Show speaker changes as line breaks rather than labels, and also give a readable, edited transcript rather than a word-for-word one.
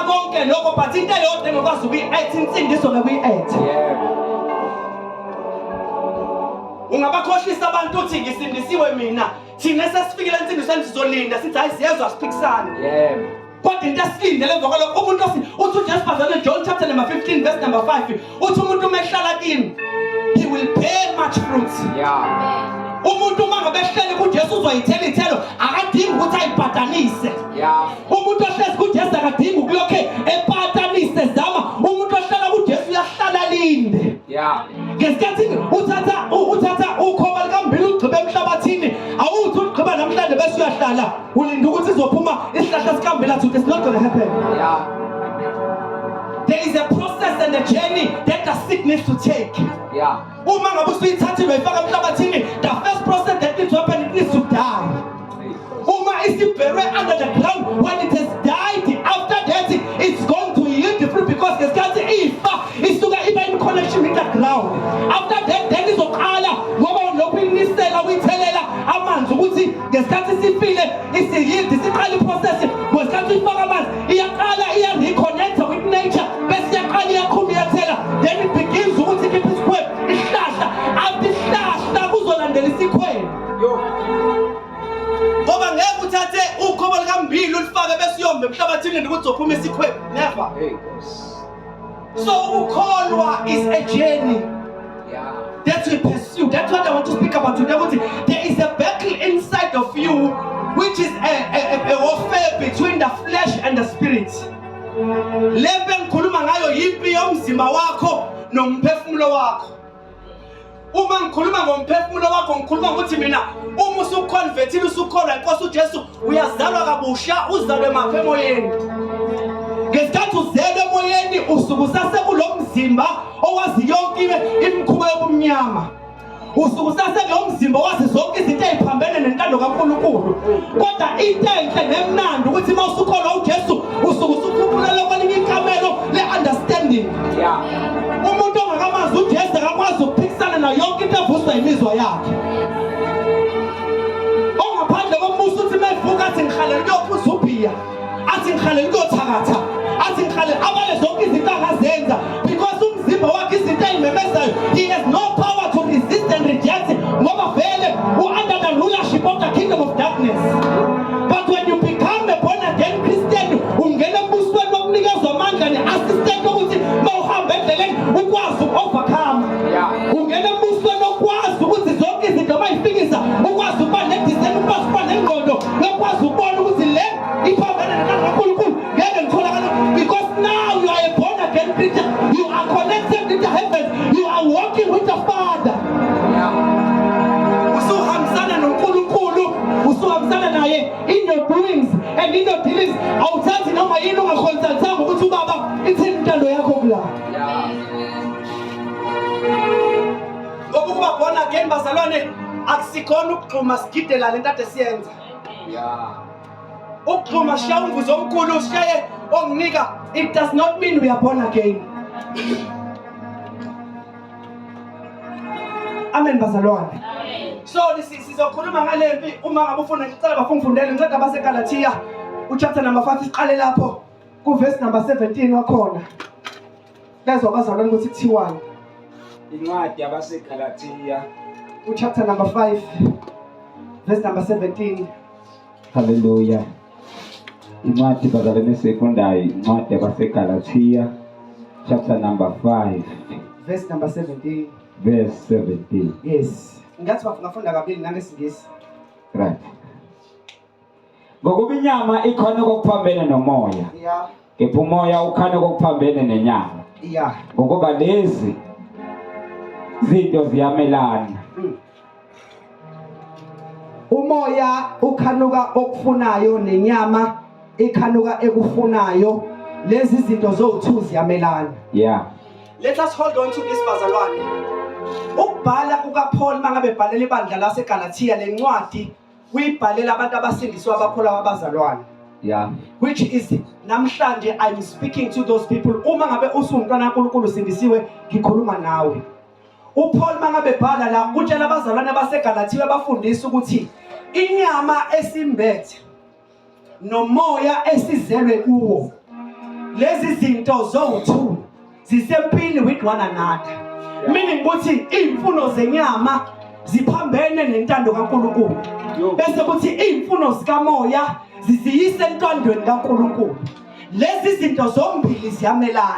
konke lokho but into eyodwa engikwazi ukuyi-add insindiso ngekuyi-add. Ungabakhohlisa abantu uthi ngisindisiwe mina. Thina sesifikile insindisweni sizolinda sithi hayi siyezwa siphikisana. Kodwa into esilindele emva kwalokho umuntu uthi uJesu bazalwane John chapter number 15 verse number 5 uthi umuntu uma ehlala kimi he will bear much fruit. Umuntu uma ngabe ehlele kuJesu uzoyithela ithelo akadingi ukuthi ayibhadanise. Umuntu ohlezi kuJesu akadingi ukulokhe ebhadanise zama. Umuntu ohlala kuJesu uyahlala linde. Ngesikhathi uthatha ukhoba likambili ugqibe emhlabathini awuthi ugqiba namhlanje bese uyahlala ulinda ukuthi izophuma isihlahla sikambila to it's not going to happen. There is a process and a journey that the seed needs to take. Uma ngabe usuyithathile uyifaka emhlabathini the first process that needs to happen it needs to die. Uma isibhekwe under the ground when it has died after that it's going to yield the fruit because ngesikhathi ifa isuka iba in connection with the ground. After that then izoqala ngoba lokhu inisela uyithelela amanzi ukuthi ngesikhathi sifile isiyield siqala iprocess ngesikhathi ifaka amanzi iyaqala iya-reconnect with nature bese iyaqala iyaqhuma iyathela then it begins ukuthi keep isikhwebu isihlahla after isihlahla kuzolandela isikhwebu. Ngoba ngeke uthathe ukhobo likambili ulifake bese uyombe emhlabathini ukuthi uzophuma isikhwebu never. So ukholwa is a journey that we pursue. That's what I want to speak about today. There is a battle inside of you which is a warfare between the flesh and the spirit. Lembe ngikhuluma ngayo yimpi yomzimba wakho nomphefumulo wakho. Uma ngikhuluma ngomphefumulo wakho ngikhuluma ukuthi mina uma usuconvertile usukholwa inkosi uJesu uyazalwa kabusha uzalwe mapha emoyeni. Ngesikhathi uzelwe emoyeni usuke usasekulomzimba owazi yonke imikhuba yobumnyama. Usuke usasekulomzimba owazi zonke izinto eziphambene nentando kaNkulunkulu. Kodwa into enhle nemnandi ukuthi uma usukholwa uJesu usuke usukhuphula lokwelinye ikamelo le-understanding. Umuntu ongakamazi uJesu akakwazi ukuphikisana nayo yonke into evuswa imizwa yakhe. Ongaphandle komusa uthi mevuka athi ngihalela ukuyophuza ubhiya athi ngihalela ukuyothakatha athi ngihalela abale zonke izinto angazenza because umzimba wakhe izinto ezimemezayo he has no power to resist and reject ngoba vele under the rulership of the kingdom of darkness. But when you become a born again Christian ungena embusweni wokunikezwa amandla ne-assistant ukuthi mawuhamba endleleni ukwazi uku-overcome. Ungena embusweni okwazi ukuthi zonke izinto mayifikisa ukwazi ukuba ne-discernment ukwazi ukuba nengqondo ukwazi ukubona ukuthi le iphambene nentando kaNkulunkulu ngeke ngitholakala because now you are a born again Christian. You are connected with the heavens. You are walking with the Father. Usuhambisana noNkulunkulu usuhambisana naye in your doings and in your dealings. Awuthathi noma yini ungakonsultanga ukuthi ubaba ithini intando yakho kula. Ngoba ukuba born again bazalwane akusikhona ukugxuma sigidela lento ade siyenza. Ukugxuma siya umvuzo omkhulu siyaye onginika it does not mean we are born again. Amen bazalwane. So sizokhuluma ngalempi uma ngabe ufuna ngicela bafungifundele ngicela abaseGalatia uchapter number 5 siqale lapho ku verse number 17 wakhona. Lezwa bazalwane ukuthi kuthiwani.
Incwadi yabaseGalatia
uchapter number 5 verse number 17.
Hallelujah. Incwadi bazalwane sefundayo incwadi yabaseGalatia chapter number 5
verse number 17.
Verse 17.
Yes. Ngathi bafunda kabili nangesingisi.
Right. Ngokuba inyama ikhona kokuphambene nomoya. Kepha umoya ukhona kokuphambene nenyama. Ngokuba lezi zinto ziyamelana.
Umoya ukhanuka okufunayo nenyama ikhanuka ekufunayo. Lezi zinto zo2 ziyamelana. Let us hold on to this bazalwane. Ukubhala kukaPaul mangabe ebhalela ibandla laseGalatia lencwadi uyibhalela abantu abasindiswa abakholwa abazalwane. Which is namhlanje I'm speaking to those people. Uma ngabe usumntwana kaNkulunkulu sindisiwe ngikhuluma nawe. UPaul mangabe ebhala la utshela abazalwane baseGalatia abafundisa ukuthi inyama esimbethe nomoya esizelwe kuwo lezi zinto zo-2 zisempini with one another. Meaning ukuthi imfuno zenyama ziphambene nentando kaNkulunkulu. Bese kuthi imfuno zikamoya zisiyise entandweni kaNkulunkulu. Lezi zinto zombili ziyamelana.